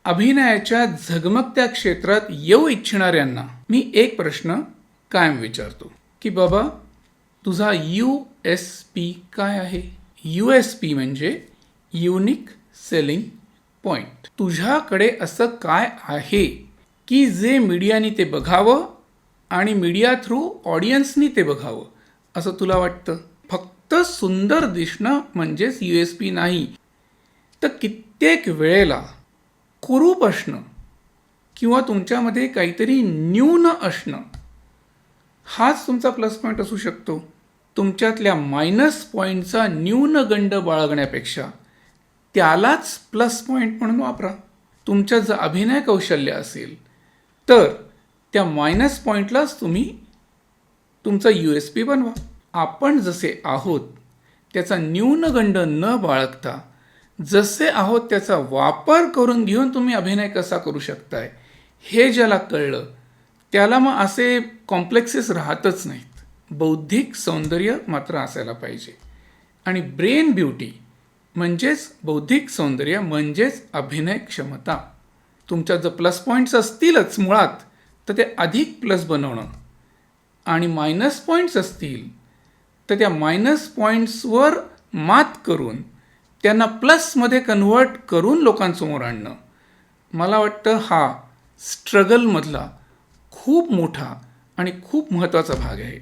अभिनयाच्या झगमगत्या क्षेत्रात येऊ इच्छिणाऱ्यांना मी एक प्रश्न कायम विचारतो की बाबा तुझा USP काय आहे. USP म्हणजे युनिक सेलिंग पॉइंट. तुझ्याकडे असं काय आहे की जे मीडियाने ते बघावं आणि मीडिया थ्रू ऑडियन्सनी ते बघावं असं तुला वाटतं. फक्त सुंदर दिसणं म्हणजेच USP नाही, तर कित्येक वेळेला कुरूप असणं किंवा तुमच्यामध्ये काहीतरी न्यून असणं हाच तुमचा प्लस पॉईंट असू शकतो. तुमच्यातल्या मायनस पॉईंटचा न्यूनगंड बाळगण्यापेक्षा त्यालाच प्लस पॉईंट म्हणून वापरा. तुमच्यात जर अभिनय कौशल्य असेल तर त्या मायनस पॉईंटलाच तुम्ही तुमचा USP बनवा. आपण जसे आहोत त्याचा न्यूनगंड न बाळगता जसे आहोत त्याचा वापर करून घेऊन तुम्ही अभिनय कसा करू शकताय हे ज्याला कळलं त्याला मग असे कॉम्प्लेक्सेस राहतच नाहीत. बौद्धिक सौंदर्य मात्र असायला पाहिजे. आणि ब्रेन ब्युटी म्हणजेच बौद्धिक सौंदर्य म्हणजेच अभिनय क्षमता. तुमच्यात जर प्लस पॉईंट्स असतीलच मुळात तर ते अधिक प्लस बनवणं आणि मायनस पॉईंट्स असतील तर त्या मायनस पॉईंट्सवर मात करून त्यांना प्लसमध्ये कन्व्हर्ट करून लोकांसमोर आणणं, मला वाटतं हा स्ट्रगलमधला खूप मोठा आणि खूप महत्त्वाचा भाग आहे.